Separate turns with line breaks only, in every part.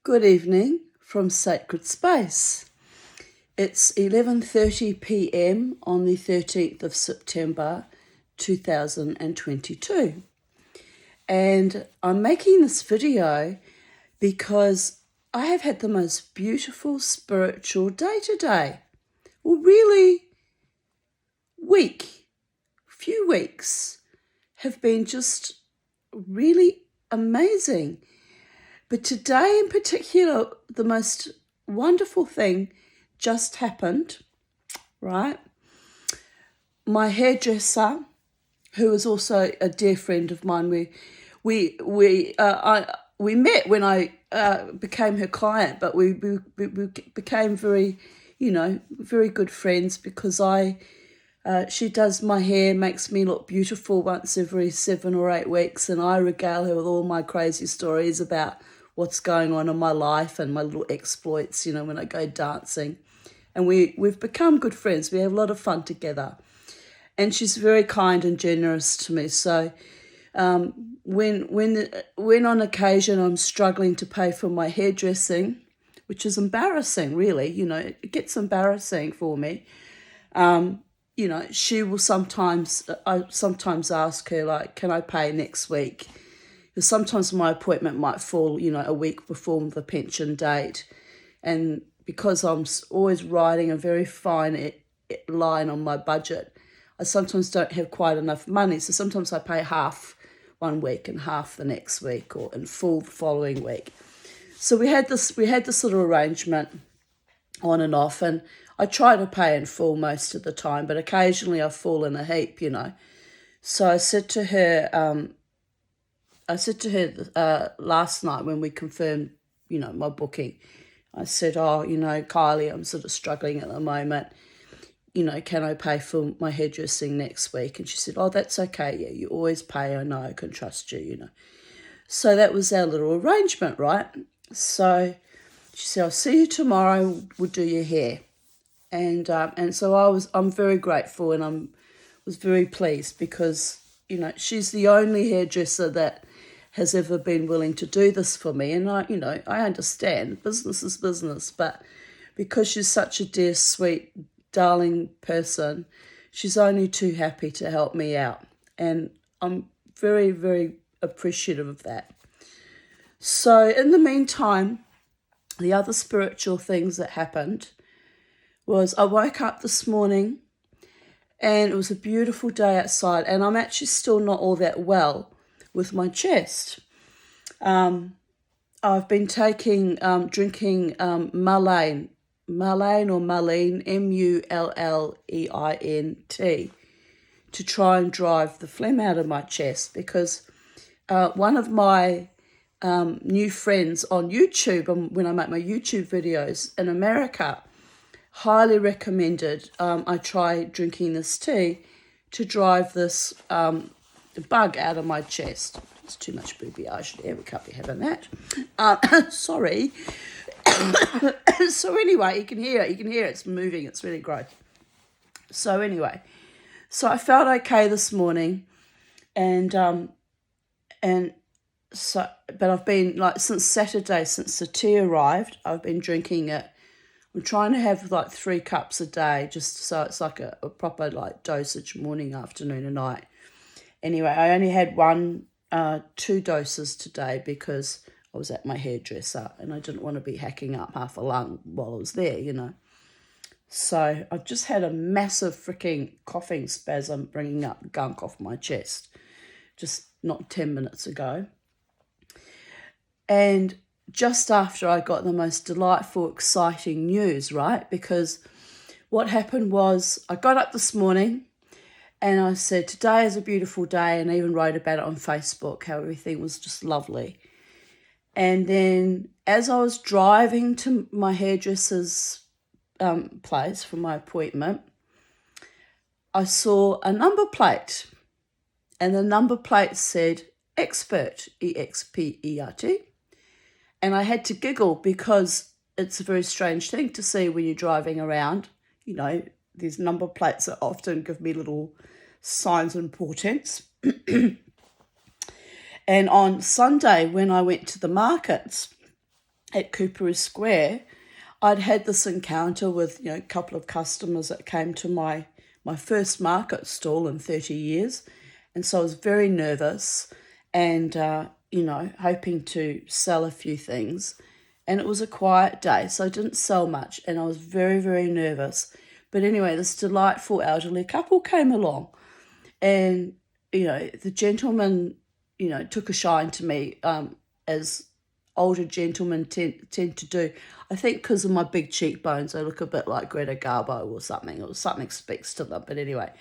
Good evening from Sacred Space. It's 11:30 p.m. on the 13th of September 2022. And I'm making this video because I have had the most beautiful spiritual day today. Well, really, few weeks have been just really amazing. But today in particular, the most wonderful thing just happened, right? My hairdresser, who is also a dear friend of mine, we met when I became her client, but we became very good friends because she does my hair, makes me look beautiful once every 7 or 8 weeks, and I regale her with all my crazy stories about what's going on in my life and my little exploits, when I go dancing. And we've become good friends. We have a lot of fun together. And she's very kind and generous to me. So when on occasion I'm struggling to pay for my hairdressing, which is embarrassing, really, it gets embarrassing for me. She will I sometimes ask her, like, can I pay next week? Because sometimes my appointment might fall, a week before the pension date. And because I'm always riding a very fine line on my budget, I sometimes don't have quite enough money. So sometimes I pay half one week and half the next week, or in full the following week. So we had this little arrangement on and off, and I try to pay in full most of the time, but occasionally I fall in a heap, So I said to her, last night when we confirmed, my booking, I said, Kylie, I'm sort of struggling at the moment. Can I pay for my hairdressing next week? And she said, oh, that's okay. Yeah, you always pay. I know, I can trust you, So that was our little arrangement, right? So she said, I'll see you tomorrow. We'll do your hair. And so I'm very grateful, and was very pleased because, she's the only hairdresser that has ever been willing to do this for me. And I understand business is business, but because she's such a dear, sweet, darling person, she's only too happy to help me out. And I'm very, very appreciative of that. So in the meantime, the other spiritual things that happened was I woke up this morning and it was a beautiful day outside, and I'm actually still not all that well with my chest. I've been drinking Mullein or Mullein, Mullein tea, to try and drive the phlegm out of my chest, because one of my new friends on YouTube, when I make my YouTube videos in America, highly recommended I try drinking this tea to drive this bug out of my chest. It's too much bouillage there. We can't be having that. Sorry. So anyway, you can hear it. It's moving. It's really gross. So anyway, so I felt okay this morning, but I've been, like, since Saturday, since the tea arrived, I've been drinking it. I'm trying to have like 3 cups a day, just so it's like a proper like dosage, morning, afternoon and night. Anyway, I only had 2 doses today because I was at my hairdresser and I didn't want to be hacking up half a lung while I was there, So I've just had a massive freaking coughing spasm bringing up gunk off my chest just not 10 minutes ago. And just after I got the most delightful, exciting news, right? Because what happened was I got up this morning and I said, today is a beautiful day, and I even wrote about it on Facebook, how everything was just lovely. And then as I was driving to my hairdresser's place for my appointment, I saw a number plate, and the number plate said Expert, E-X-P-E-R-T. And I had to giggle because it's a very strange thing to see when you're driving around. These number plates that often give me little signs and portents. And on Sunday, when I went to the markets, at Cooperoo Square, I'd had this encounter with, a couple of customers that came to my first market stall in 30 years. And so I was very nervous and, hoping to sell a few things. And it was a quiet day, so I didn't sell much. And I was very, very nervous. But anyway, this delightful elderly couple came along. And, the gentleman, took a shine to me, as older gentlemen tend to do. I think because of my big cheekbones, I look a bit like Greta Garbo or something, or something speaks to them. But anyway,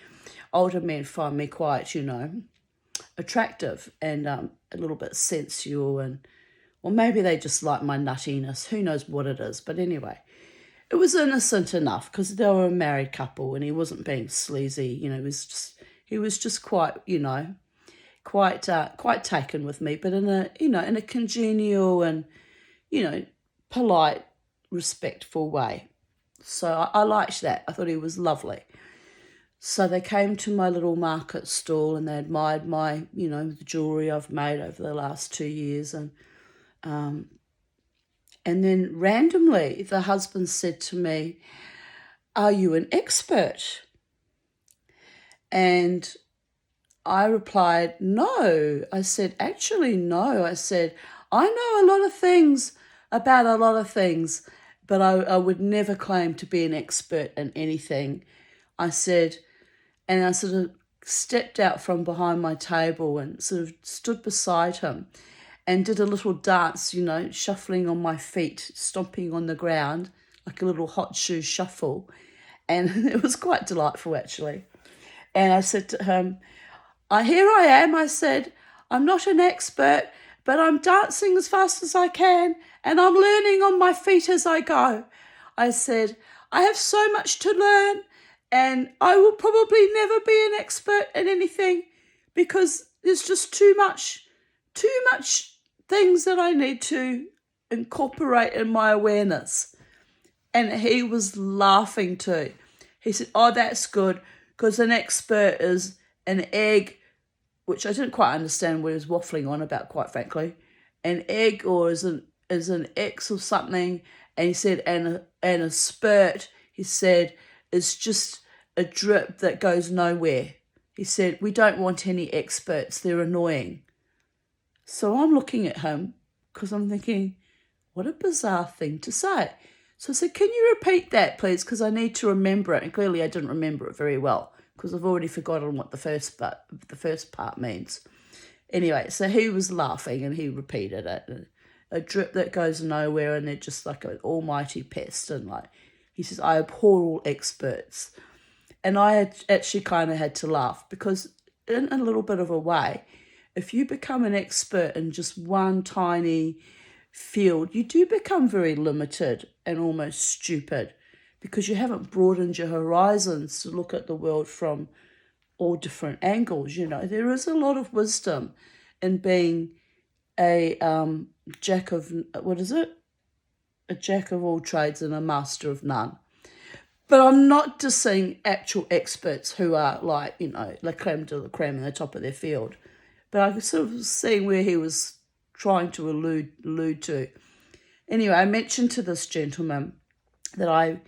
older men find me quite, attractive and a little bit sensual, or maybe they just like my nuttiness. Who knows what it is? But anyway, it was innocent enough because they were a married couple and he wasn't being sleazy. He was just quite, quite taken with me, but in a congenial and, polite, respectful way. So I liked that. I thought he was lovely. So they came to my little market stall and they admired my, the jewellery I've made over the last 2 years. And then randomly the husband said to me, "Are you an expert?" And I replied, "No." I said, "Actually, no." I said, "I know a lot of things about a lot of things, but I would never claim to be an expert in anything." I said, and I sort of stepped out from behind my table and sort of stood beside him and did a little dance, shuffling on my feet, stomping on the ground, like a little hot shoe shuffle. And it was quite delightful, actually. And I said to him, "Here I am," I said. "I'm not an expert, but I'm dancing as fast as I can, and I'm learning on my feet as I go." I said, "I have so much to learn, and I will probably never be an expert in anything because there's just too much things that I need to incorporate in my awareness." And he was laughing too. He said, "Oh, that's good, because an expert is an egg," which I didn't quite understand what he was waffling on about, quite frankly. "An egg, or is an X or something." And he said, and a spurt, he said, "is just a drip that goes nowhere." He said, "We don't want any experts, they're annoying." So I'm looking at him because I'm thinking, what a bizarre thing to say. So I said, "Can you repeat that, please? Because I need to remember it." And clearly I didn't remember it very well because I've already forgotten what the first part means. Anyway, so he was laughing and he repeated it. A drip that goes nowhere, and they're just like an almighty pest. And he says, "I abhor all experts." And I actually kind of had to laugh because in a little bit of a way, if you become an expert in just one tiny field, you do become very limited and almost stupid because you haven't broadened your horizons to look at the world from all different angles. There is a lot of wisdom in being a jack of, what is it? A jack of all trades and a master of none. But I'm not dissing actual experts who are la creme de la creme in the top of their field. But I was sort of seeing where he was trying to allude to. Anyway, I mentioned to this gentleman that I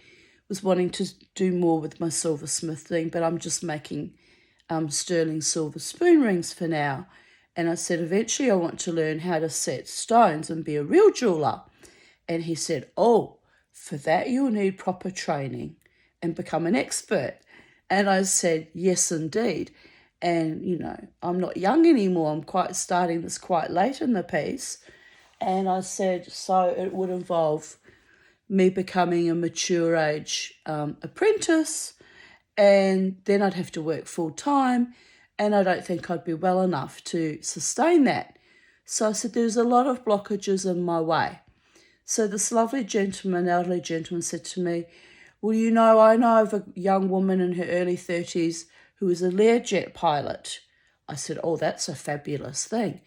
was wanting to do more with my silversmithing, but I'm just making sterling silver spoon rings for now. And I said, eventually I want to learn how to set stones and be a real jeweler. And he said, "Oh, for that you'll need proper training and become an expert." And I said, "Yes, indeed." And, I'm not young anymore. I'm quite starting this quite late in the piece. And I said, so it would involve me becoming a mature age apprentice, and then I'd have to work full time, and I don't think I'd be well enough to sustain that. So I said, there's a lot of blockages in my way. So this lovely gentleman, elderly gentleman, said to me, "Well, I know of a young woman in her early 30s who is a Learjet pilot." I said, "Oh, that's a fabulous thing."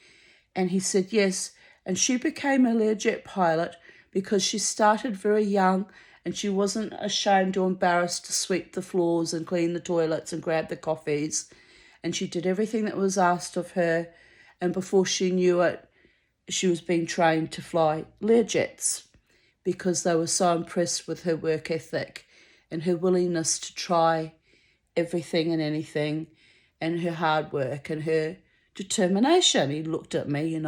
And he said, "Yes, and she became a Learjet pilot because she started very young and she wasn't ashamed or embarrassed to sweep the floors and clean the toilets and grab the coffees. And she did everything that was asked of her. And before she knew it, she was being trained to fly Learjets." because they were so impressed with her work ethic and her willingness to try everything and anything, and her hard work and her determination. He looked at me, and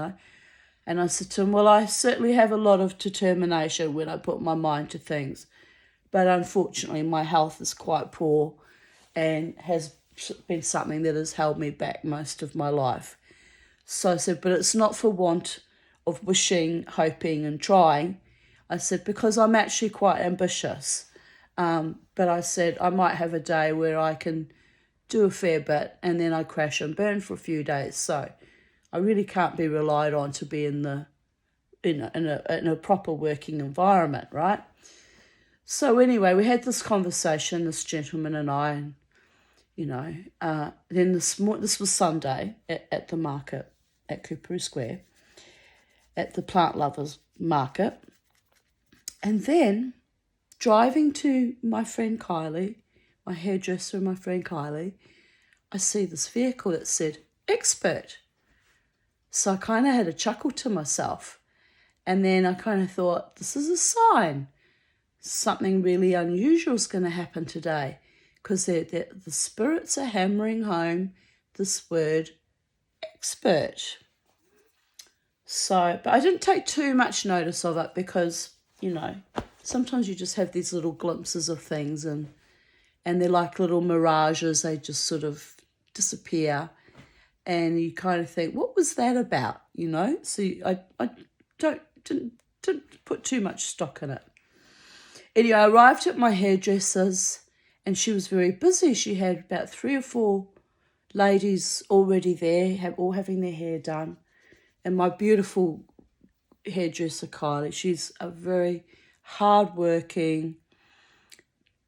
I said to him, well, I certainly have a lot of determination when I put my mind to things, but unfortunately my health is quite poor and has been something that has held me back most of my life. So I said, but it's not for want of wishing, hoping and trying. I said, because I'm actually quite ambitious. But I said, I might have a day where I can do a fair bit and then I crash and burn for a few days. So I really can't be relied on to be in a proper working environment, right? So anyway, we had this conversation, this gentleman and I, and then this was Sunday at the market at Kuperu Square, at the Plant Lovers Market. And then driving to my friend Kylie, my hairdresser and my friend Kylie, I see this vehicle that said, expert. So I kind of had a chuckle to myself. And then I kind of thought, this is a sign. Something really unusual is going to happen today, because the spirits are hammering home this word, expert. So, but I didn't take too much notice of it because, sometimes you just have these little glimpses of things and they're like little mirages. They just sort of disappear and you kind of think, what was that about, So I didn't put too much stock in it. Anyway, I arrived at my hairdresser's and she was very busy. She had about 3 or 4 ladies already there, all having their hair done. And my beautiful hairdresser, Kylie, she's a very hardworking,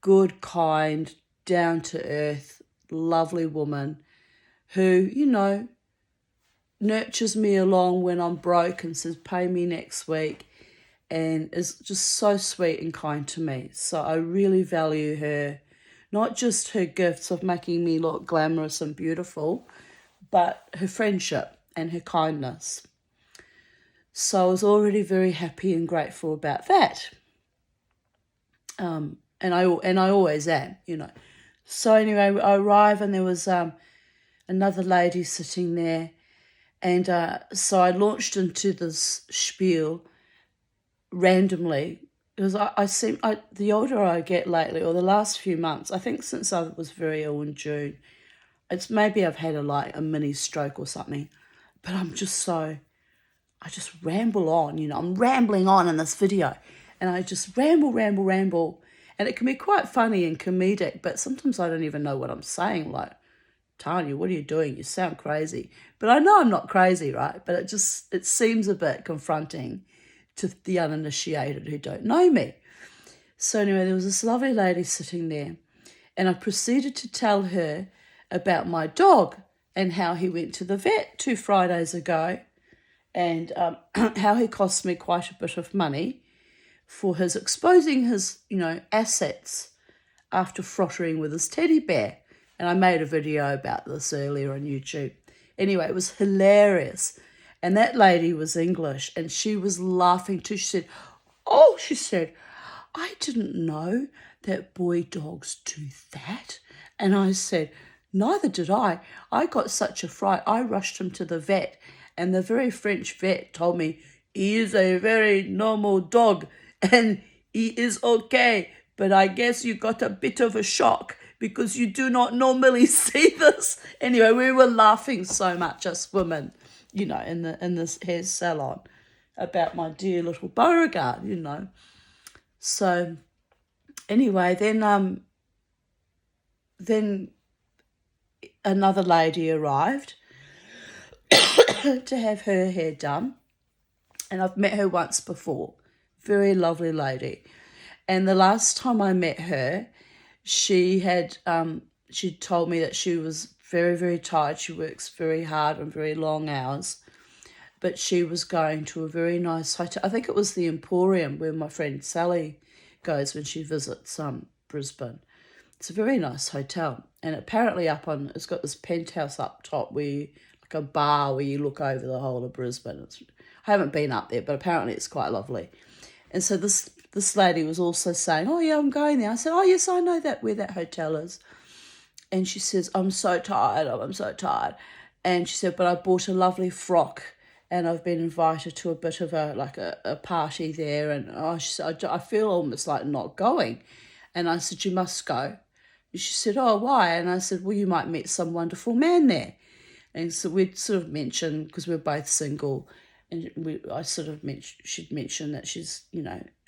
good, kind, down-to-earth, lovely woman who, nurtures me along when I'm broke and says, pay me next week, and is just so sweet and kind to me. So I really value her, not just her gifts of making me look glamorous and beautiful, but her friendship and her kindness. So I was already very happy and grateful about that. And I always am, So anyway, I arrive and there was another lady sitting there. And so I launched into this spiel randomly, because the older I get lately, or the last few months, I think since I was very ill in June, it's maybe I've had a mini stroke or something, but I just ramble on, I'm rambling on in this video, and I just ramble, and it can be quite funny and comedic, but sometimes I don't even know what I'm saying, like, Tanya, what are you doing? You sound crazy. But I know I'm not crazy, right? But it seems a bit confronting to the uninitiated who don't know me. So anyway, there was this lovely lady sitting there, and I proceeded to tell her about my dog and how he went to the vet 2 Fridays ago, and how he cost me quite a bit of money for exposing his, assets after frottering with his teddy bear. And I made a video about this earlier on YouTube. Anyway, it was hilarious. And that lady was English and she was laughing too. She said, I didn't know that boy dogs do that. And I said, neither did I. I got such a fright. I rushed him to the vet, and the very French vet told me he is a very normal dog and he is okay. But I guess you got a bit of a shock because you do not normally see this. Anyway, we were laughing so much, us women, in this hair salon, about my dear little Beauregard, So anyway, then another lady arrived to have her hair done, and I've met her once before. Very lovely lady. And the last time I met her, she told me that she was very, very tired. She works very hard and very long hours. But she was going to a very nice hotel. I think it was the Emporium where my friend Sally goes when she visits Brisbane. It's a very nice hotel. And apparently it's got this penthouse up top like a bar where you look over the whole of Brisbane. I haven't been up there, but apparently it's quite lovely. And so this lady was also saying, oh, yeah, I'm going there. I said, oh, yes, I know that where that hotel is. And she says, I'm so tired. I'm so tired. And she said, but I bought a lovely frock and I've been invited to a bit of a party there. And she said, I feel almost like not going. And I said, you must go. And she said, oh, why? And I said, well, you might meet some wonderful man there. And so we'd sort of mentioned, because we're both single, and she'd mentioned that she's,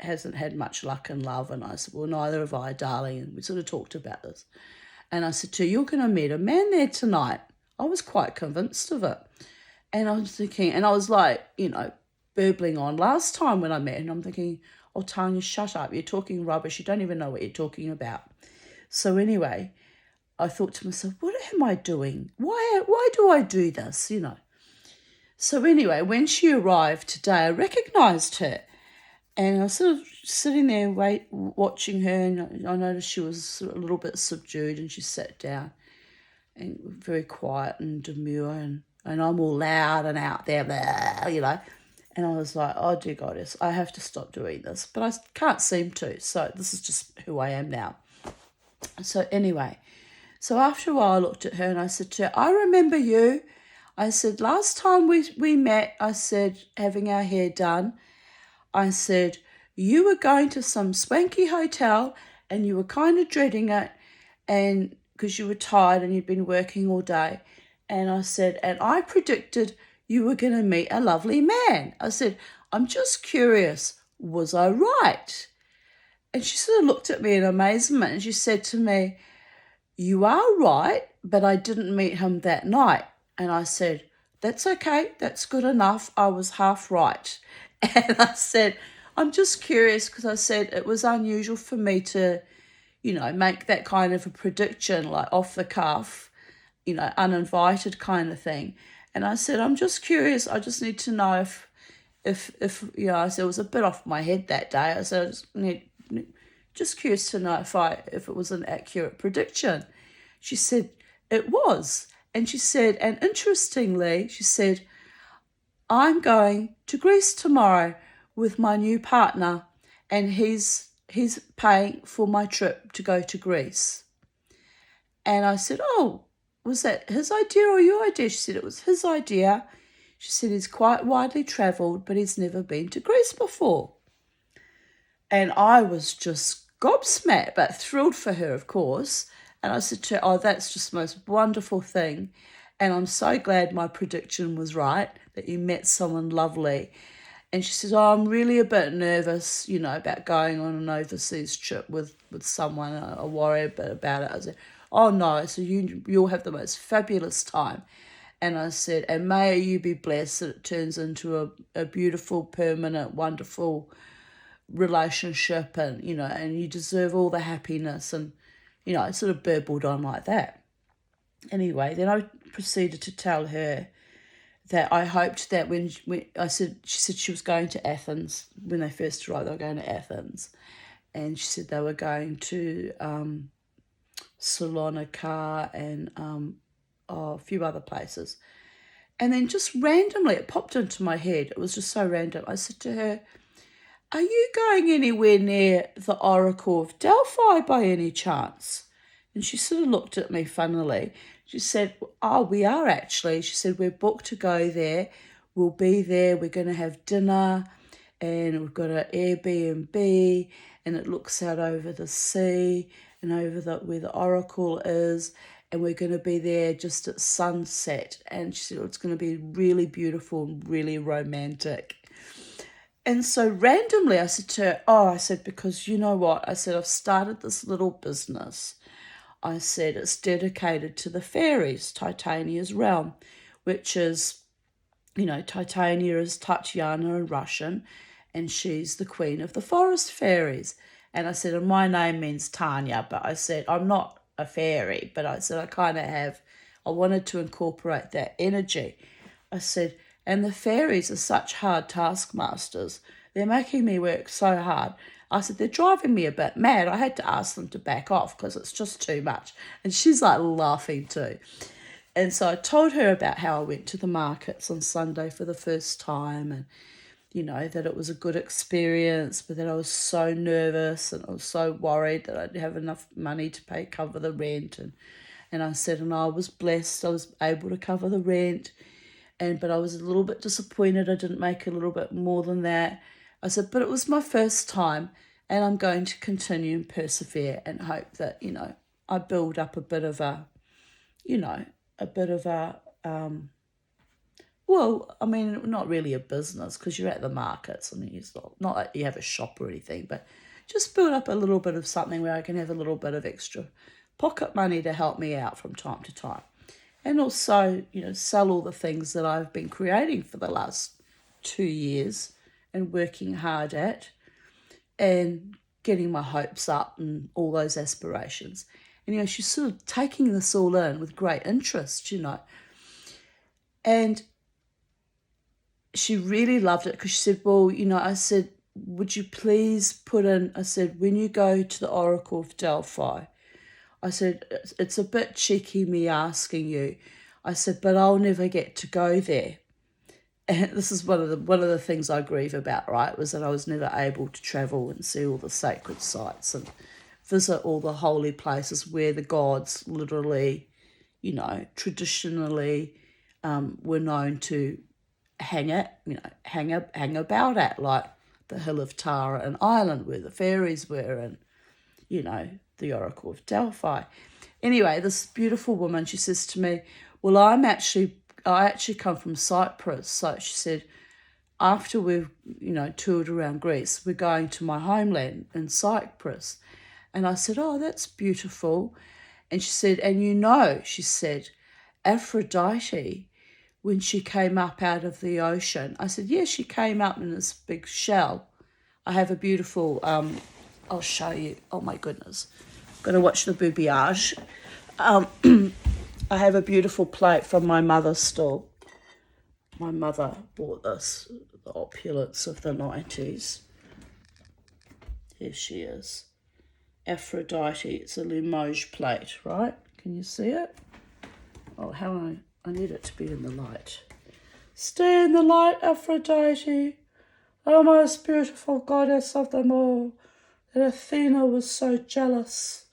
hasn't had much luck in love. And I said, well, neither have I, darling. And we sort of talked about this. And I said to her, you're going to meet a man there tonight. I was quite convinced of it. And I was thinking, and I was like, burbling on last time when I met, and I'm thinking, oh, Tanya, shut up. You're talking rubbish. You don't even know what you're talking about. So anyway, I thought to myself, what am I doing? Why do I do this, So anyway, when she arrived today, I recognised her. And I was sort of sitting there watching her, and I noticed she was sort of a little bit subdued, and she sat down and very quiet and demure, and I'm all loud and out there, blah. And I was like, oh, dear goddess, I have to stop doing this. But I can't seem to, so this is just who I am now. So anyway, so after a while I looked at her and I said to her, I remember you. I said, last time we met, I said, having our hair done, I said, you were going to some swanky hotel and you were kind of dreading it, and because you were tired and you'd been working all day. And I said, and I predicted you were going to meet a lovely man. I said, I'm just curious, was I right? And she sort of looked at me in amazement and she said to me, you are right, but I didn't meet him that night. And I said, that's okay, that's good enough. I was half right. And I said, I'm just curious, because I said it was unusual for me to, make that kind of a prediction, like off the cuff, uninvited kind of thing. And I said, I'm just curious. I just need to know if I said it was a bit off my head that day. I said, just curious to know if it was an accurate prediction. She said, it was. And she said, and interestingly, she said, I'm going to Greece tomorrow with my new partner, and he's paying for my trip to go to Greece. And I said, oh, was that his idea or your idea? She said it was his idea. She said he's quite widely travelled, but he's never been to Greece before. And I was just gobsmacked, but thrilled for her, of course. And I said to her, oh, that's just the most wonderful thing. And I'm so glad my prediction was right, that you met someone lovely. And she says, oh, I'm really a bit nervous, about going on an overseas trip with someone. I worry a bit about it. I said, oh, no, so you'll have the most fabulous time. And I said, and may you be blessed that it turns into a beautiful, permanent, wonderful relationship, and, and you deserve all the happiness. And, I sort of burbled on like that. Anyway, then I proceeded to tell her that I hoped that when she said she was going to Athens. When they first arrived, they were going to Athens. And she said they were going to Salonika and a few other places. And then just randomly, it popped into my head. It was just so random. I said to her, are you going anywhere near the Oracle of Delphi by any chance? And she sort of looked at me funnily. She said, oh, we are actually. She said, we're booked to go there. We'll be there. We're going to have dinner, and we've got an Airbnb, and it looks out over the sea and over where the Oracle is, and we're going to be there just at sunset. And she said, it's going to be really beautiful and really romantic. And so randomly I said to her, because you know what? I said, I've started this little business. I said, it's dedicated to the fairies, Titania's realm, which is, Titania is Tatiana in Russian, and she's the queen of the forest fairies. And I said, and my name means Tanya, but I said, I'm not a fairy, but I said, I wanted to incorporate that energy. I said, and the fairies are such hard taskmasters. They're making me work so hard. I said, they're driving me a bit mad. I had to ask them to back off because it's just too much. And she's like laughing too. And so I told her about how I went to the markets on Sunday for the first time, and, you know, that it was a good experience, but that I was so nervous and I was so worried that I didn't have enough money to cover the rent. And I said, and I was blessed, I was able to cover the rent, but I was a little bit disappointed I didn't make a little bit more than that. I said, but it was my first time, and I'm going to continue and persevere and hope that, you know, I build up a bit of a, you know, well, I mean, not really a business because you're at the markets. I mean, it's not like you have a shop or anything, but just build up a little bit of something where I can have a little bit of extra pocket money to help me out from time to time. And also, you know, sell all the things that I've been creating for the last 2 years and working hard at and getting my hopes up and all those aspirations. And, you know, she's sort of taking this all in with great interest, you know. And she really loved it because she said, well, you know, I said, would you please put in, I said, when you go to the Oracle of Delphi, I said, it's a bit cheeky me asking you. I said, but I'll never get to go there. And this is one of the things I grieve about, right, was that I was never able to travel and see all the sacred sites and visit all the holy places where the gods literally, you know, traditionally were known to hang about at, like the Hill of Tara in Ireland where the fairies were, and, you know, the Oracle of Delphi. Anyway, this beautiful woman, she says to me, well, I actually come from Cyprus. So she said, after we've, you know, toured around Greece, we're going to my homeland in Cyprus. And I said, oh, that's beautiful. And she said, and you know, she said, Aphrodite, when she came up out of the ocean, I said, yeah, she came up in this big shell. I have a beautiful, I'll show you. Oh, my goodness. Got to watch the bouillage. I have a beautiful plate from my mother's stall. My mother bought this, the opulence of the 90s. Here she is. Aphrodite. It's a Limoges plate, right? Can you see it? Oh, I need it to be in the light. Stay in the light, Aphrodite. O most beautiful goddess of them all, that Athena was so jealous.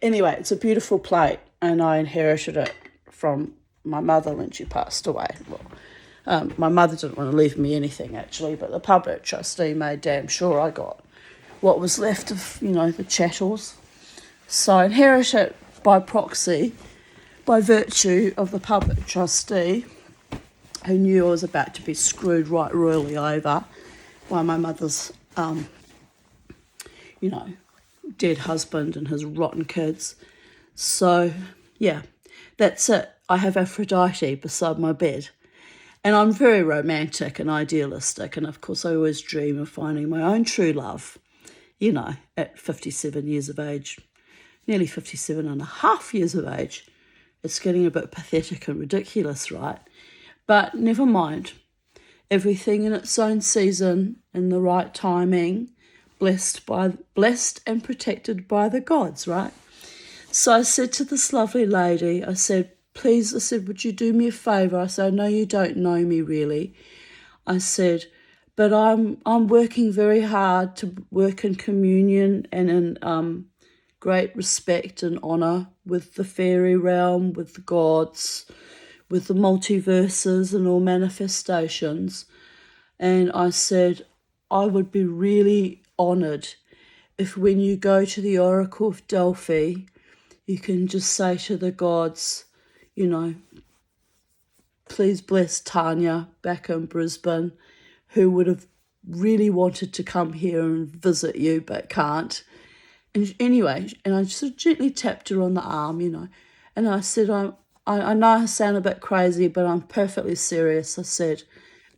Anyway, it's a beautiful plate, and I inherited it from my mother when she passed away. Well, my mother didn't want to leave me anything, actually, but the public trustee made damn sure I got what was left of, you know, the chattels. So I inherited it by proxy, by virtue of the public trustee, who knew I was about to be screwed right royally over by my mother's, you know, dead husband and his rotten kids. So, yeah, that's it. I have Aphrodite beside my bed. And I'm very romantic and idealistic. And, of course, I always dream of finding my own true love, you know, at 57 years of age, nearly 57 and a half years of age. It's getting a bit pathetic and ridiculous, right? But never mind. Everything in its own season, in the right timing, blessed and protected by the gods, right? So I said to this lovely lady, I said, please, I said, would you do me a favour? I said, I know you don't know me really. I said, but I'm working very hard to work in communion and in great respect and honour with the fairy realm, with the gods, with the multiverses and all manifestations. And I said, I would be really honoured if when you go to the Oracle of Delphi, you can just say to the gods, you know, please bless Tanya back in Brisbane, who would have really wanted to come here and visit you but can't. And anyway, and I just gently tapped her on the arm, you know, and I said, I know I sound a bit crazy, but I'm perfectly serious, I said,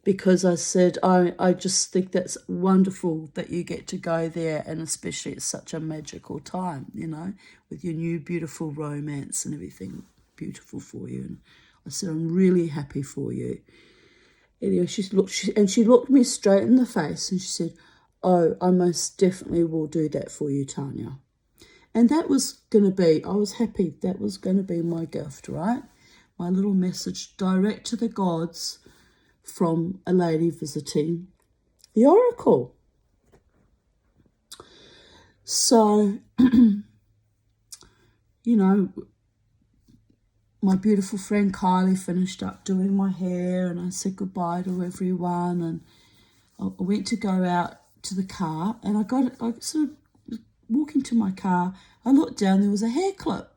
because I said, I just think that's wonderful that you get to go there, and especially it's such a magical time, you know, with your new beautiful romance and everything beautiful for you. And I said, I'm really happy for you. Anyway, she looked me straight in the face and she said, oh, I most definitely will do that for you, Tanya. And that was going to be, I was happy, that was going to be my gift, right? My little message direct to the gods from a lady visiting the oracle. So, you know, my beautiful friend Kylie finished up doing my hair, and I said goodbye to everyone, and I went to go out to the car, and I sort of walking to my car, I looked down, there was a hair clip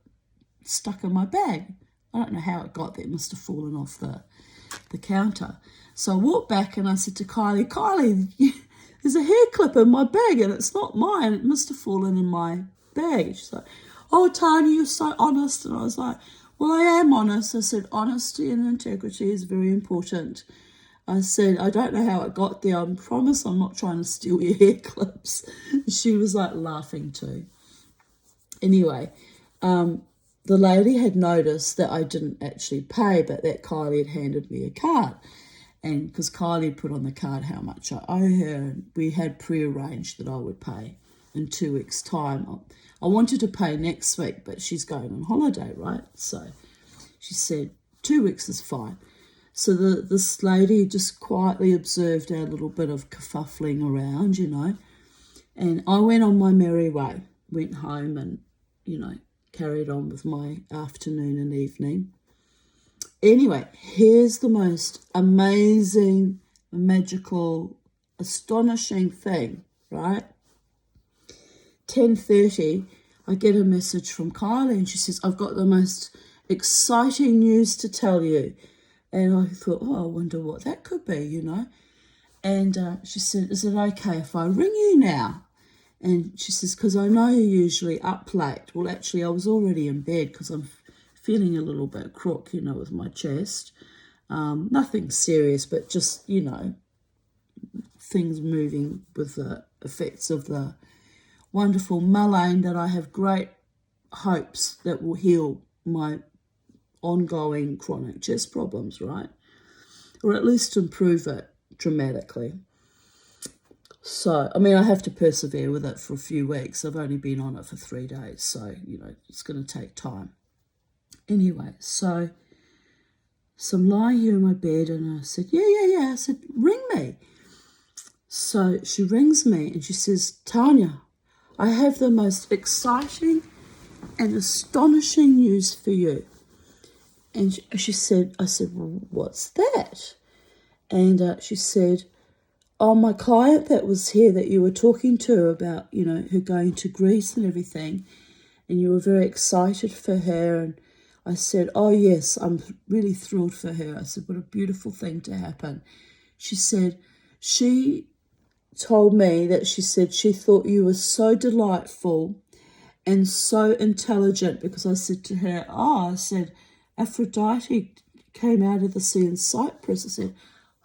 stuck in my bag. I don't know how it got there, it must have fallen off the counter. So I walked back and I said to Kylie, there's a hair clip in my bag and it's not mine, it must have fallen in my bag. And she's like, oh, Tanya, you're so honest. And I was like, well, I am honest. I said, honesty and integrity is very important. I said, I don't know how it got there. I promise I'm not trying to steal your hair clips. She was like laughing too. Anyway, the lady had noticed that I didn't actually pay, but that Kylie had handed me a card. And because Kylie had put on the card how much I owe her, and we had prearranged that I would pay in 2 weeks' time. I wanted to pay next week, but she's going on holiday, right? So she said, 2 weeks is fine. So this lady just quietly observed our little bit of kerfuffling around, you know. And I went on my merry way, went home and, you know, carried on with my afternoon and evening. Anyway, here's the most amazing, magical, astonishing thing, right? 10:30, I get a message from Kylie and she says, I've got the most exciting news to tell you. And I thought, oh, I wonder what that could be, you know. And she said, is it okay if I ring you now? And she says, because I know you're usually up late. Well, actually, I was already in bed because I'm feeling a little bit crook, you know, with my chest. Nothing serious, but just, you know, things moving with the effects of the wonderful mullein that I have great hopes that will heal my ongoing chronic chest problems, right? Or at least improve it dramatically. So, I mean, I have to persevere with it for a few weeks. I've only been on it for 3 days, so, you know, it's going to take time. Anyway, so I'm lying here in my bed and I said, yeah. I said, ring me. So she rings me and she says, Tanya, I have the most exciting and astonishing news for you. And she said, I said, well, what's that? And she said, oh, my client that was here that you were talking to about, you know, her going to Greece and everything, and you were very excited for her. And I said, oh, yes, I'm really thrilled for her. I said, what a beautiful thing to happen. She said, she told me that she said she thought you were so delightful and so intelligent, because I said to her, I said, Aphrodite came out of the sea in Cyprus. I said,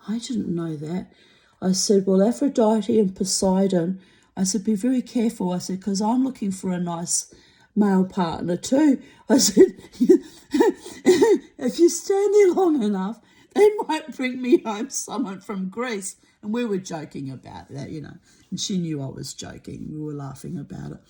I didn't know that. I said, well, Aphrodite and Poseidon, I said, be very careful. I said, because I'm looking for a nice male partner too. I said, if you stand there long enough, they might bring me home someone from Greece. And we were joking about that, you know. And she knew I was joking. We were laughing about it.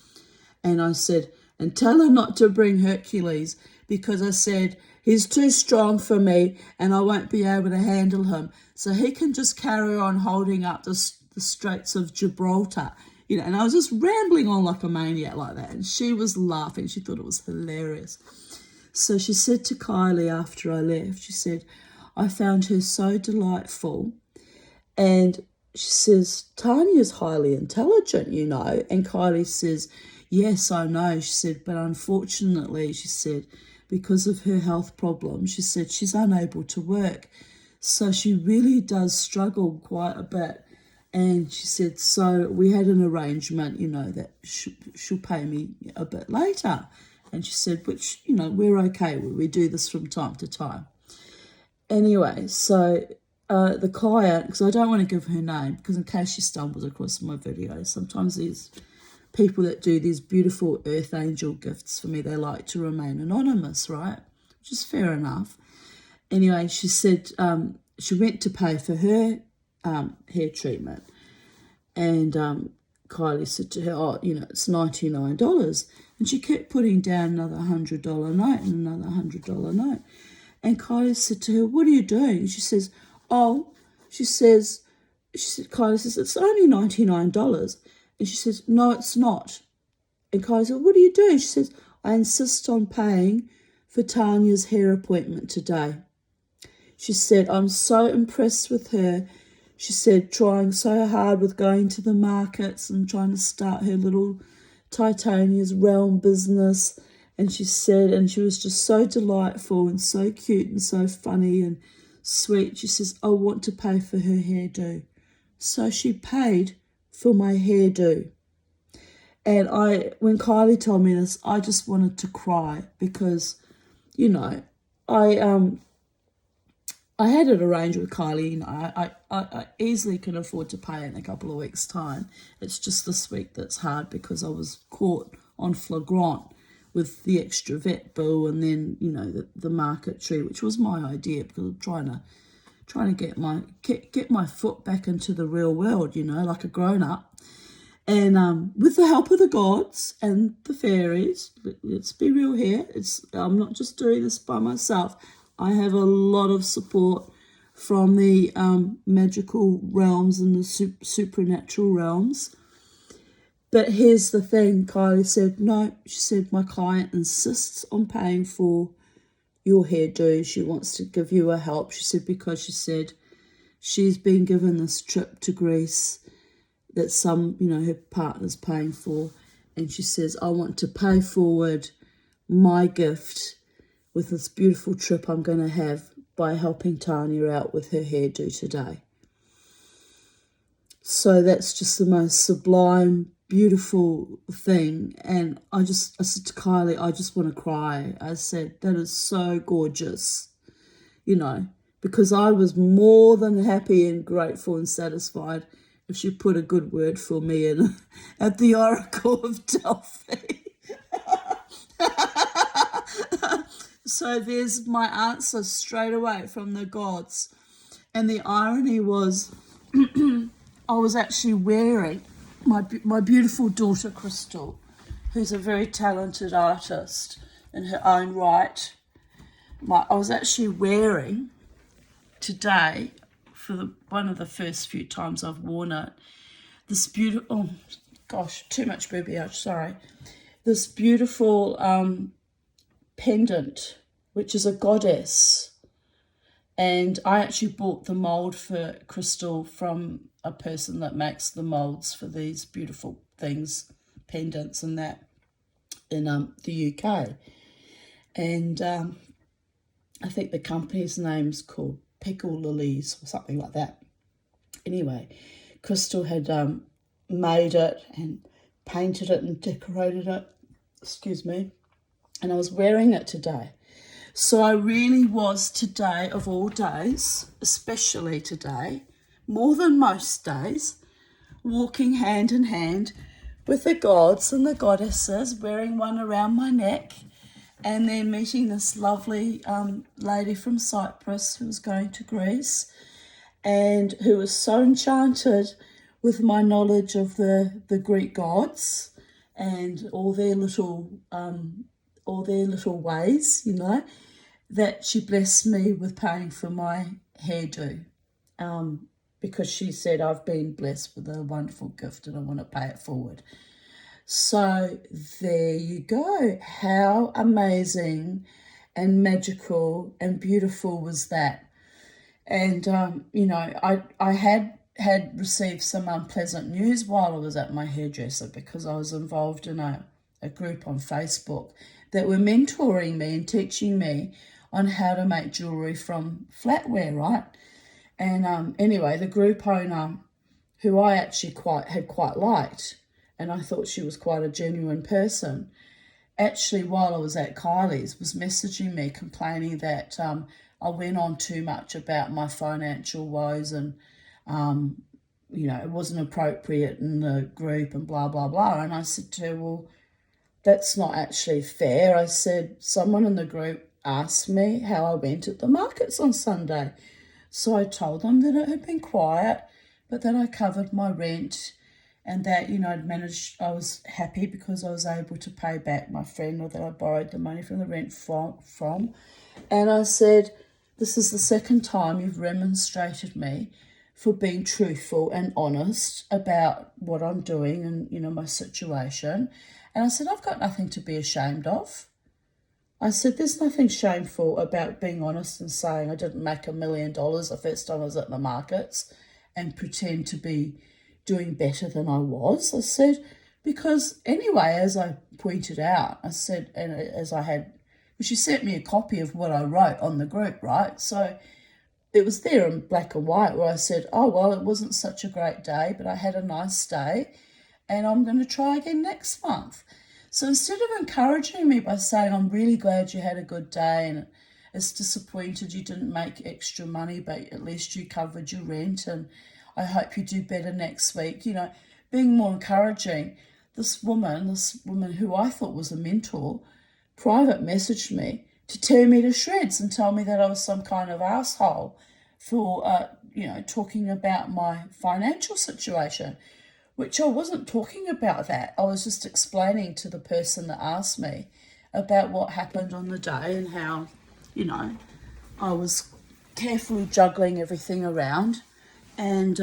And I said, and tell her not to bring Hercules, because I said, he's too strong for me and I won't be able to handle him. So he can just carry on holding up the Straits of Gibraltar. You know, and I was just rambling on like a maniac like that. And she was laughing. She thought it was hilarious. So she said to Kylie after I left, she said, I found her so delightful. And she says, Tanya's highly intelligent, you know. And Kylie says, yes, I know. She said, but unfortunately, she said, because of her health problems, she said she's unable to work. So she really does struggle quite a bit. And she said, so we had an arrangement, you know, that she'll pay me a bit later. And she said, which, you know, we're okay with. We do this from time to time. Anyway, so the client, because I don't want to give her name, because in case she stumbles across my videos, sometimes these people that do these beautiful earth angel gifts for me, they like to remain anonymous, right? Which is fair enough. Anyway, she said she went to pay for her hair treatment, and Kylie said to her, oh, you know, it's $99. And she kept putting down another $100 note and another $100 note. And Kylie said to her, what are you doing? She says, oh, she says, She said, Kylie says, it's only $99. And she says, no, it's not. And Kylie said, what are you doing? She says, I insist on paying for Tanya's hair appointment today. She said, I'm so impressed with her. She said, trying so hard with going to the markets and trying to start her little Titania's Realm business. And she said, and she was just so delightful and so cute and so funny and sweet. She says, I want to pay for her hairdo. So she paid for my hairdo. And when Kylie told me this, I just wanted to cry because, you know, I had it arranged with Kylie. You know, I easily can afford to pay in a couple of weeks' time. It's just this week that's hard because I was caught on flagrant with the extra vet bill and then, you know, the marketry, which was my idea because I'm trying to get my foot back into the real world, you know, like a grown up. And with the help of the gods and the fairies, let's be real here. I'm not just doing this by myself. I have a lot of support from the magical realms and the supernatural realms. But here's the thing, Kylie said, no, she said, my client insists on paying for your hairdo. She wants to give you a help. She said, because she said she's been given this trip to Greece that her partner's paying for. And she says, I want to pay forward my gift with this beautiful trip I'm going to have by helping Tanya out with her hairdo today. So that's just the most sublime, beautiful thing. And I said to Kylie, I just want to cry. I said, that is so gorgeous, you know, because I was more than happy and grateful and satisfied if she put a good word for me in at the Oracle of Delphi. So there's my answer straight away from the gods. And the irony was I was actually wearing my beautiful daughter, Crystal, who's a very talented artist in her own right. I was actually wearing today, for one of the first few times I've worn it, this beautiful, oh gosh, too much booby-ouch, sorry. This beautiful pendant, which is a goddess. And I actually bought the mold for Crystal from a person that makes the molds for these beautiful things, pendants and that, in the UK. And I think the company's name's called Pickle Lilies or something like that. Anyway, Crystal had made it and painted it and decorated it, excuse me, and I was wearing it today. So I really was today, of all days, especially today, more than most days, walking hand in hand with the gods and the goddesses, wearing one around my neck, and then meeting this lovely lady from Cyprus who was going to Greece and who was so enchanted with my knowledge of the Greek gods and all their little ways, you know, that she blessed me with paying for my hairdo, because she said, I've been blessed with a wonderful gift and I want to pay it forward. So there you go. How amazing and magical and beautiful was that? And, you know, I had received some unpleasant news while I was at my hairdresser because I was involved in a group on Facebook that were mentoring me and teaching me on how to make jewellery from flatware, right? And anyway, the group owner, who I actually had quite liked, and I thought she was quite a genuine person, actually, while I was at Kylie's, was messaging me complaining that I went on too much about my financial woes and, you know, it wasn't appropriate in the group and blah, blah, blah. And I said to her, well, that's not actually fair. I said, someone in the group asked me how I went at the markets on Sunday. So I told them that it had been quiet, but that I covered my rent and that, you know, I was happy because I was able to pay back my friend, or that I borrowed the money from the rent from. And I said, this is the second time you've remonstrated me for being truthful and honest about what I'm doing and, my situation. And I said, I've got nothing to be ashamed of. I said, there's nothing shameful about being honest and saying I didn't make $1 million the first time I was at the markets and pretend to be doing better than I was. I said, because anyway, as I pointed out, I said, and as I had, she sent me a copy of what I wrote on the group, right? So it was there in black and white where I said, oh, well, it wasn't such a great day, but I had a nice day and I'm going to try again next month. So instead of encouraging me by saying, I'm really glad you had a good day and it's disappointed you didn't make extra money, but at least you covered your rent and I hope you do better next week, being more encouraging, this woman who I thought was a mentor, private messaged me to tear me to shreds and tell me that I was some kind of asshole for, talking about my financial situation, which I wasn't talking about that. I was just explaining to the person that asked me about what happened on the day and how, I was carefully juggling everything around and,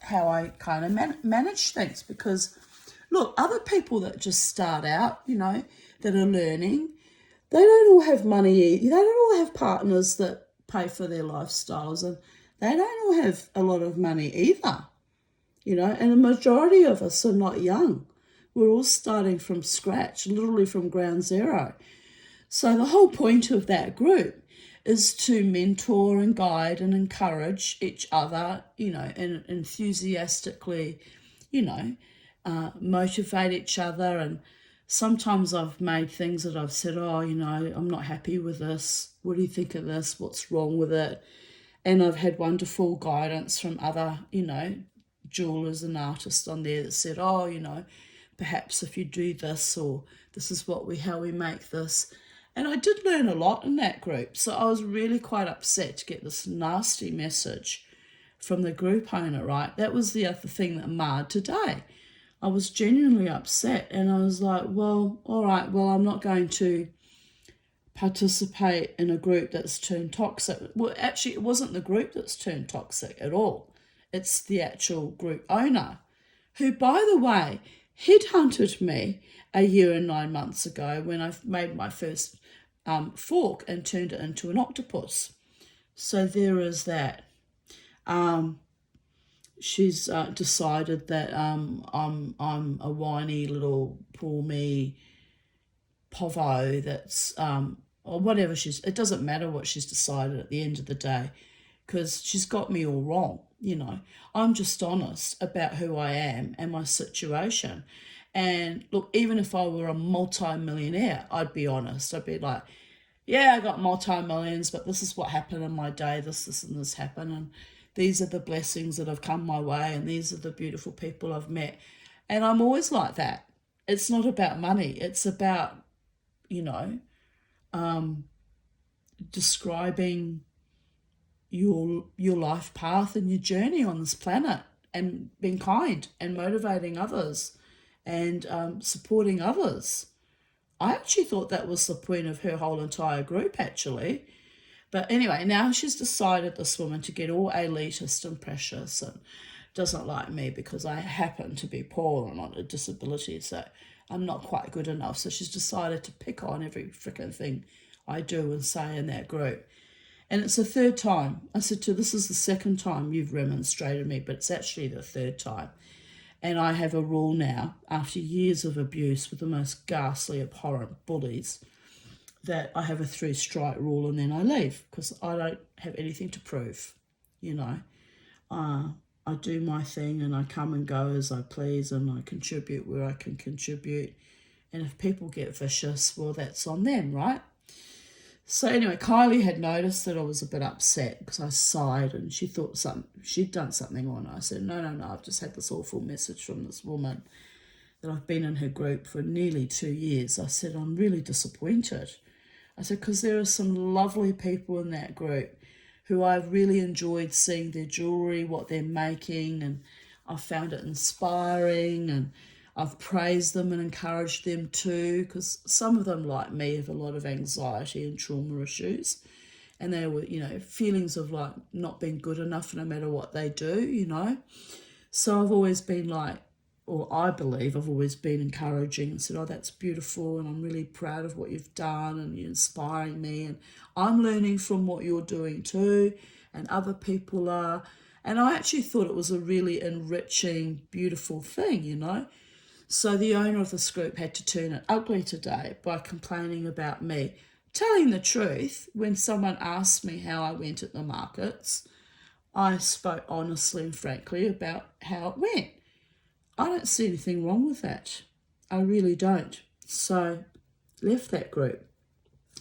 how I kind of manage things. Because, look, other people that just start out, that are learning, they don't all have money. They don't all have partners that pay for their lifestyles, and they don't all have a lot of money either, and the majority of us are not young. We're all starting from scratch, literally from ground zero. So the whole point of that group is to mentor and guide and encourage each other, and enthusiastically, motivate each other. And sometimes I've made things that I've said, I'm not happy with this. What do you think of this? What's wrong with it? And I've had wonderful guidance from other, jewelers and artists on there that said, perhaps if you do this, or this is how we make this. And I did learn a lot in that group. So I was really quite upset to get this nasty message from the group owner, right? That was the other thing that marred today. I was genuinely upset and I was like, well, all right, well, I'm not going to participate in a group that's turned toxic. Well, actually, it wasn't the group that's turned toxic at all. It's the actual group owner, who, by the way, headhunted me a year and 9 months ago when I made my first fork and turned it into an octopus. So there is that. She's decided that I'm a whiny little poor me povo that's or whatever it doesn't matter what she's decided at the end of the day, because she's got me all wrong. I'm just honest about who I am and my situation. And look, even if I were a multi-millionaire, I'd be honest. I'd be like, yeah, I got multi-millions, but this is what happened in my day, this and this happened, and these are the blessings that have come my way, and these are the beautiful people I've met. And I'm always like that. It's not about money. It's about, describing your life path and your journey on this planet, and being kind and motivating others and supporting others. I actually thought that was the point of her whole entire group, actually. But anyway, now she's decided, this woman, to get all elitist and precious and doesn't like me because I happen to be poor and on a disability, so I'm not quite good enough. So she's decided to pick on every freaking thing I do and say in that group. And it's the third time. I said to her, this is the second time you've remonstrated me, but it's actually the third time. And I have a rule now, after years of abuse with the most ghastly, abhorrent bullies, that I have a 3-strike rule and then I leave, because I don't have anything to prove. I do my thing and I come and go as I please, and I contribute where I can contribute. And if people get vicious, well, that's on them, right? So anyway, Kylie had noticed that I was a bit upset because I sighed, and she thought she'd done something wrong. I said, no, I've just had this awful message from this woman that I've been in her group for nearly 2 years. I said, I'm really disappointed. I said, because there are some lovely people in that group who I've really enjoyed seeing their jewellery, what they're making, and I found it inspiring, and I've praised them and encouraged them too, because some of them, like me, have a lot of anxiety and trauma issues. And they were, feelings of like not being good enough no matter what they do. So I've always been like, or I believe I've always been encouraging and said, oh, that's beautiful and I'm really proud of what you've done and you're inspiring me and I'm learning from what you're doing too and other people are. And I actually thought it was a really enriching, beautiful thing. So the owner of this group had to turn it ugly today by complaining about me. Telling the truth, when someone asked me how I went at the markets, I spoke honestly and frankly about how it went. I don't see anything wrong with that. I really don't. So, left that group.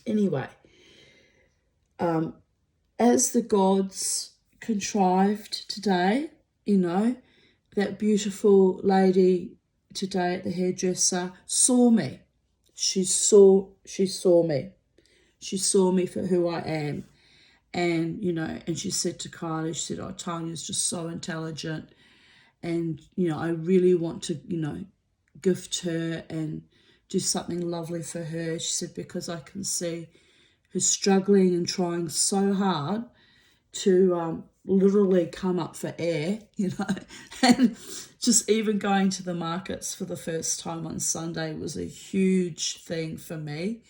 Anyway, as the gods contrived today, that beautiful lady today at the hairdresser saw me. She saw me. She saw me for who I am. And, and she said to Kylie, she said, oh, Tanya's just so intelligent. And, I really want to, gift her and do something lovely for her. She said, because I can see her struggling and trying so hard to literally come up for air, and just even going to the markets for the first time on Sunday was a huge thing for me,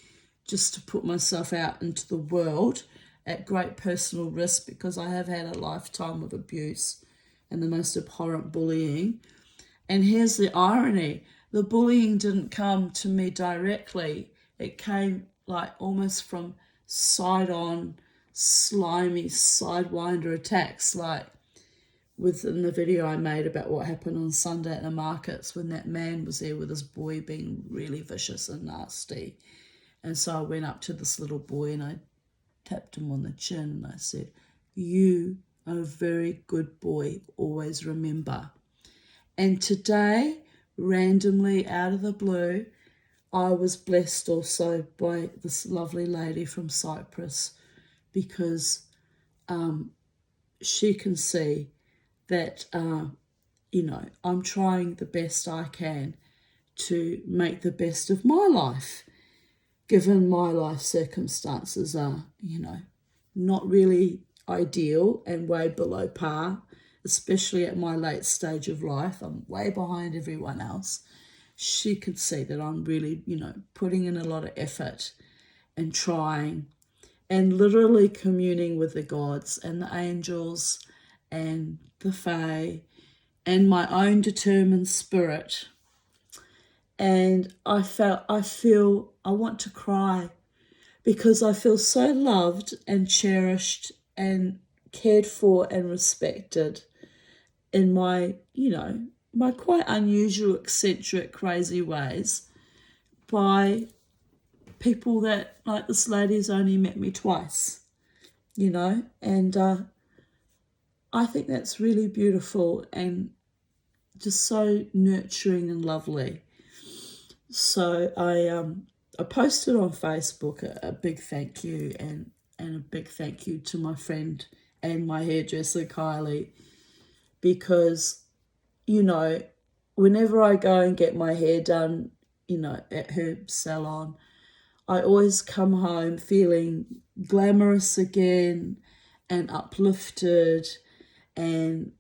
just to put myself out into the world at great personal risk because I have had a lifetime of abuse and the most abhorrent bullying. And here's the irony. The bullying didn't come to me directly. It came like almost from side-on, slimy, sidewinder attacks, like within the video I made about what happened on Sunday at the markets when that man was there with his boy being really vicious and nasty. And so I went up to this little boy and I tapped him on the chin and I said, you are a very good boy, always remember. And today, randomly out of the blue, I was blessed also by this lovely lady from Cyprus because she can see that, I'm trying the best I can to make the best of my life, given my life circumstances are, not really ideal and way below par, especially at my late stage of life. I'm way behind everyone else. She could see that I'm really, putting in a lot of effort and trying and literally communing with the gods and the angels and the fae and my own determined spirit. And I want to cry because I feel so loved and cherished and cared for and respected in my, my quite unusual, eccentric, crazy ways by people that, like this lady's only met me twice, and I think that's really beautiful and just so nurturing and lovely. So I posted on Facebook a big thank you and a big thank you to my friend and my hairdresser, Kylie, because, whenever I go and get my hair done, at her salon, I always come home feeling glamorous again and uplifted and,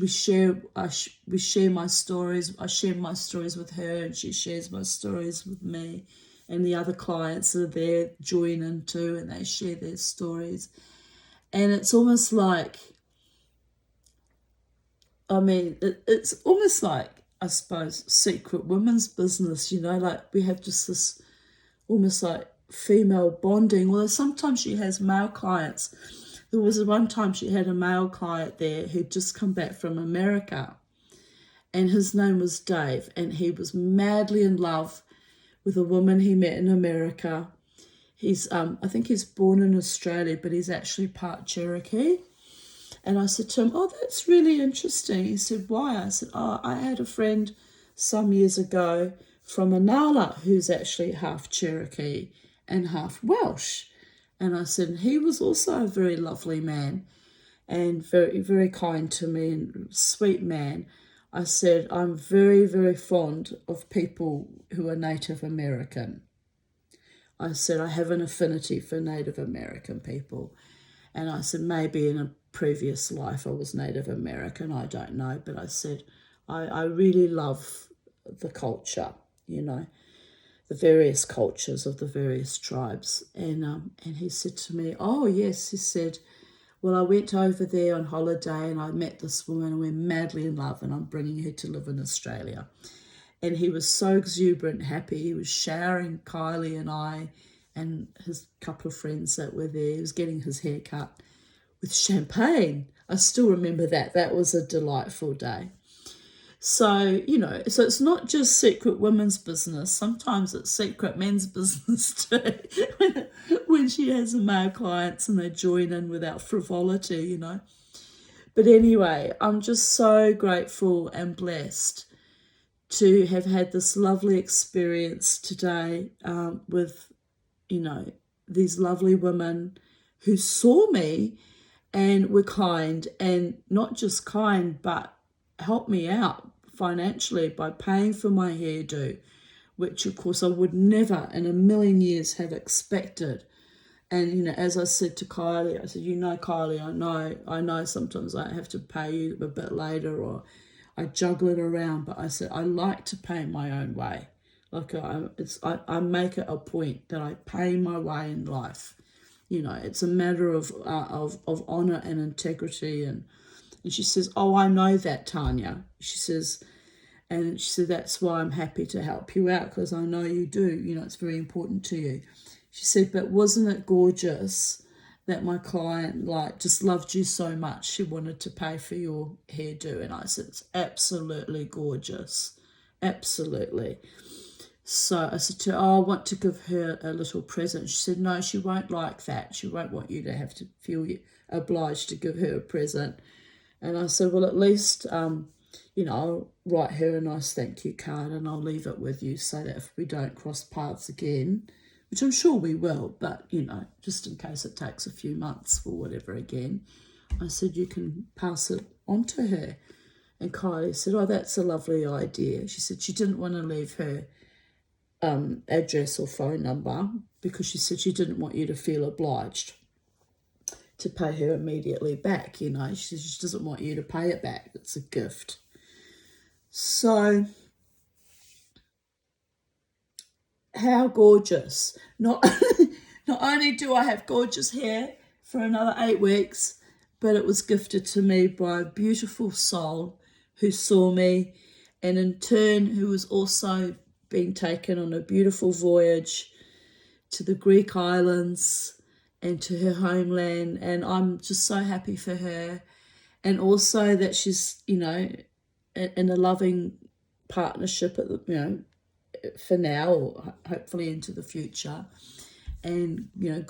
we share my stories. I share my stories with her and she shares my stories with me, and the other clients are there join in too and they share their stories. And it's almost like, it's almost like, I suppose, secret women's business, like we have just this almost like female bonding. Although sometimes she has male clients. There was one time she had a male client there who'd just come back from America, and his name was Dave, and he was madly in love with a woman he met in America. He's, I think he's born in Australia, but he's actually part Cherokee. And I said to him, oh, that's really interesting. He said, why? I said, oh, I had a friend some years ago from Anala who's actually half Cherokee and half Welsh. And I said, he was also a very lovely man and very, very kind to me and sweet man. I said, I'm very, very fond of people who are Native American. I said, I have an affinity for Native American people. And I said, maybe in a previous life I was Native American, I don't know. But I said, I really love the culture, you know, the various cultures of the various tribes. And he said to me, oh, yes, he said, well, I went over there on holiday and I met this woman and we're madly in love and I'm bringing her to live in Australia. And he was so exuberant, happy. He was showering Kylie and I and his couple of friends that were there. He was getting his hair cut with champagne. I still remember that. That was a delightful day. So, you know, so it's not just secret women's business. Sometimes it's secret men's business too. when she has male clients and they join in without frivolity, you know. But anyway, I'm just so grateful and blessed to have had this lovely experience today with, you know, these lovely women who saw me and were kind, and not just kind, but helped me out financially by paying for my hairdo, which of course I would never in a million years have expected. And, you know, as I said to Kylie, I said, you know, Kylie, I know sometimes I have to pay you a bit later or I juggle it around, but I said, I like to pay my own way. Like I make it a point that I pay my way in life. You know, it's a matter of honour and integrity. And she says, oh, I know that, Tanya. She says, that's why I'm happy to help you out, because I know you do. You know, it's very important to you. She said, but wasn't it gorgeous that my client just loved you so much she wanted to pay for your hairdo? And I said, it's absolutely gorgeous. Absolutely. So I said to her, oh, I want to give her a little present. She said, no, she won't like that. She won't want you to have to feel obliged to give her a present. And I said, well, at least, you know, I'll write her a nice thank you card and I'll leave it with you so that if we don't cross paths again, which I'm sure we will, but, you know, just in case it takes a few months or whatever again, I said, you can pass it on to her. And Kylie said, oh, that's a lovely idea. She said she didn't want to leave her address or phone number because she said she didn't want you to feel obliged to pay her immediately back, you know. She said she doesn't want you to pay it back. It's a gift. So how gorgeous. Not only do I have gorgeous hair for another 8 weeks, but it was gifted to me by a beautiful soul who saw me, and in turn who was also being taken on a beautiful voyage to the Greek islands and to her homeland. And I'm just so happy for her, and also that she's, you know, in a loving partnership at the, you know, for now or hopefully into the future, and, you know,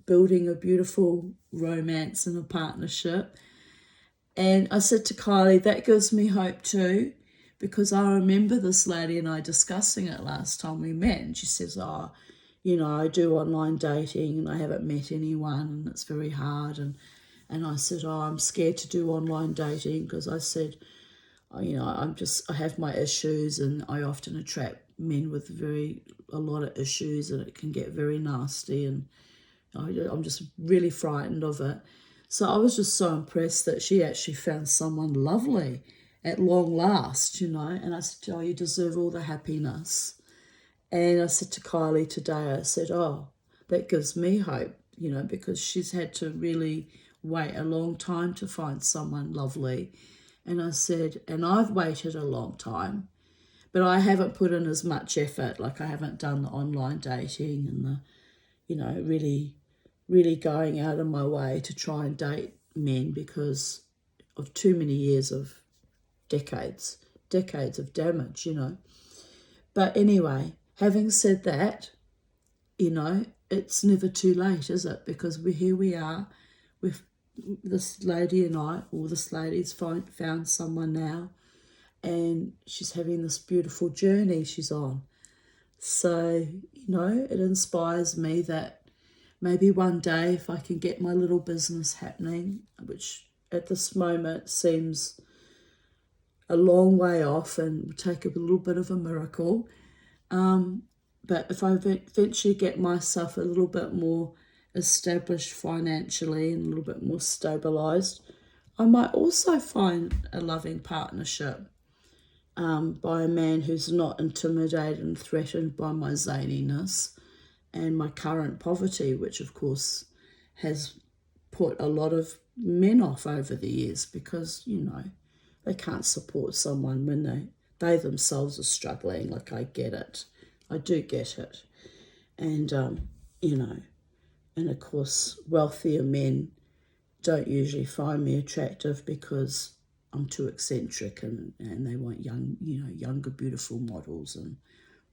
building a beautiful romance and a partnership. And I said to Kylie, that gives me hope too, because I remember this lady and I discussing it last time we met, and she says, oh, you know, I do online dating and I haven't met anyone and it's very hard. And I said, oh, I'm scared to do online dating because I said, you know, I have my issues and I often attract men with a lot of issues, and it can get very nasty, and I'm just really frightened of it. So I was just so impressed that she actually found someone lovely at long last, you know. And I said, oh, you deserve all the happiness. And I said to Kylie today, I said, oh, that gives me hope, you know, because she's had to really wait a long time to find someone lovely. And I said, and I've waited a long time, but I haven't put in as much effort. Like, I haven't done the online dating and the, you know, really, really going out of my way to try and date men because of too many years of decades of damage, you know. But anyway, having said that, you know, it's never too late, is it? Because here we are, with this lady and I, or this lady's found someone now, and she's having this beautiful journey she's on. So, you know, it inspires me that maybe one day if I can get my little business happening, which at this moment seems a long way off and would take a little bit of a miracle, But if I eventually get myself a little bit more established financially and a little bit more stabilised, I might also find a loving partnership by a man who's not intimidated and threatened by my zaniness and my current poverty, which of course has put a lot of men off over the years because, they can't support someone when they themselves are struggling. Like, I get it. I do get it. And, and of course, wealthier men don't usually find me attractive because I'm too eccentric and they want younger, beautiful models.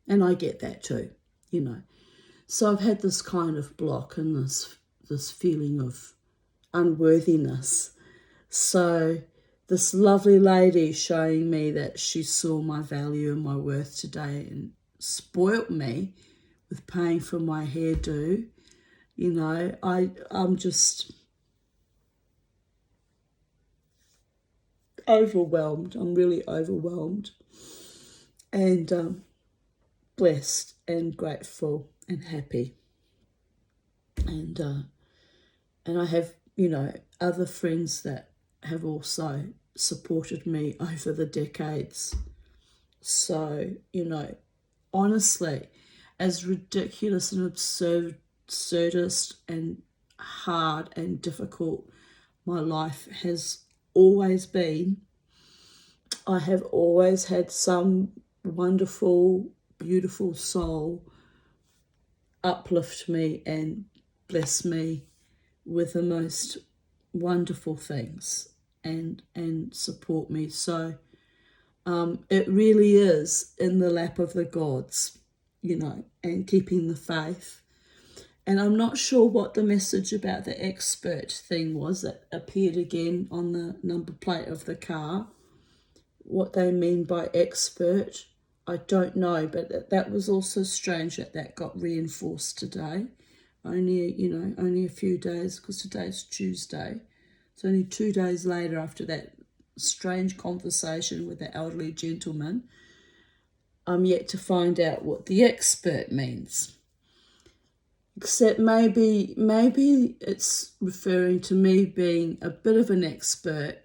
And I get that too, So I've had this kind of block and this feeling of unworthiness. So this lovely lady showing me that she saw my value and my worth today and spoilt me with paying for my hairdo. I'm just overwhelmed. I'm really overwhelmed and blessed and grateful and happy. And I have, other friends that have also supported me over the decades. So, honestly, as ridiculous and absurdist and hard and difficult my life has always been, I have always had some wonderful, beautiful soul uplift me and bless me with the most wonderful things and support me. So it really is in the lap of the gods, and keeping the faith. And I'm not sure what the message about the expert thing was that appeared again on the number plate of the car. What they mean by expert, I don't know, but that was also strange that got reinforced today. Only a few days, because today's Tuesday. It's only 2 days later after that strange conversation with the elderly gentleman. I'm yet to find out what the expert means. Except maybe it's referring to me being a bit of an expert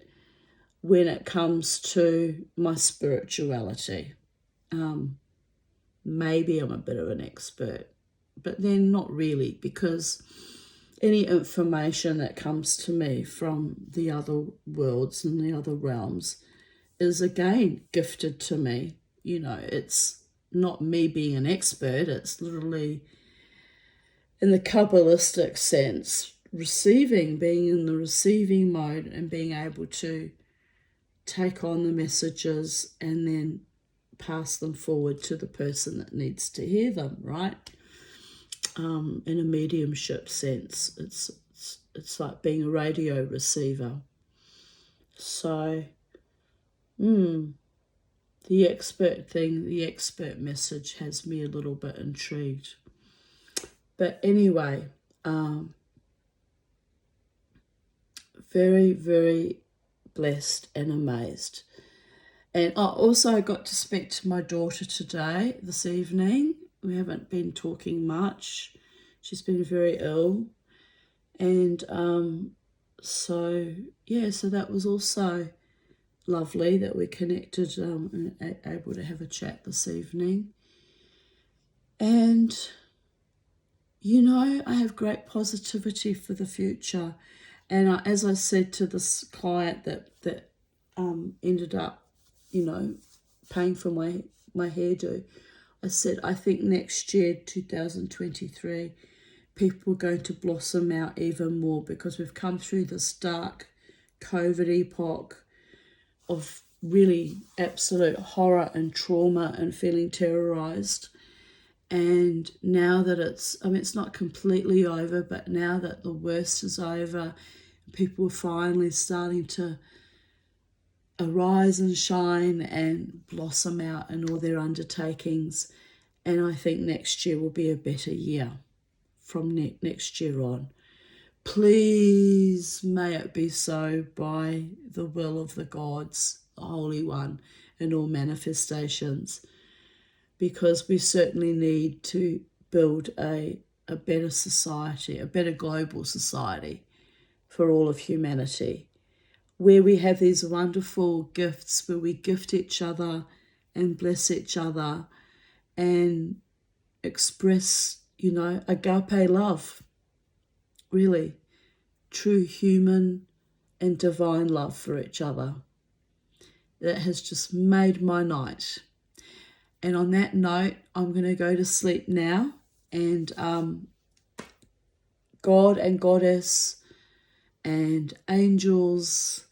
when it comes to my spirituality. Maybe I'm a bit of an expert, but then not really, because any information that comes to me from the other worlds and the other realms is again gifted to me. It's not me being an expert, it's literally, in the Kabbalistic sense, being in the receiving mode and being able to take on the messages and then pass them forward to the person that needs to hear them, right? In a mediumship sense, it's like being a radio receiver. So, the expert message has me a little bit intrigued. But anyway, very, very blessed and amazed. And I got to speak to my daughter this evening. We haven't been talking much. She's been very ill. And so that was also lovely that we connected and able to have a chat this evening. And, I have great positivity for the future. And as I said to this client that ended up, paying for my hairdo, I said, I think next year, 2023, people are going to blossom out even more because we've come through this dark COVID epoch of really absolute horror and trauma and feeling terrorized. And now that it's not completely over, but now that the worst is over, people are finally starting to arise and shine and blossom out in all their undertakings. And I think next year will be a better year from next year on. Please may it be so by the will of the gods, the Holy One, and all manifestations. because we certainly need to build a better society, a better global society for all of humanity, where we have these wonderful gifts, where we gift each other and bless each other and express, agape love, really, true human and divine love for each other. That has just made my night. And on that note, I'm going to go to sleep now. And God and Goddess and angels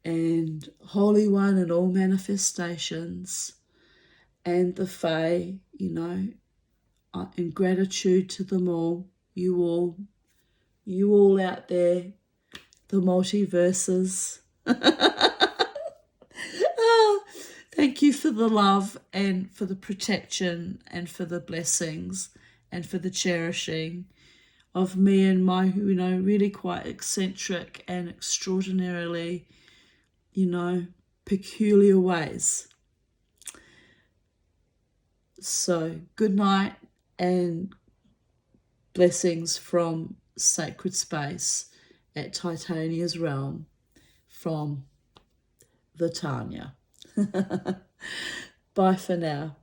and Holy One and all manifestations and the Fae, in gratitude to them all, you all out there, the multiverses. Thank you for the love and for the protection and for the blessings and for the cherishing of me and my, really quite eccentric and extraordinarily, peculiar ways. So good night and blessings from sacred space at Titania's realm from the Tanya. Bye for now.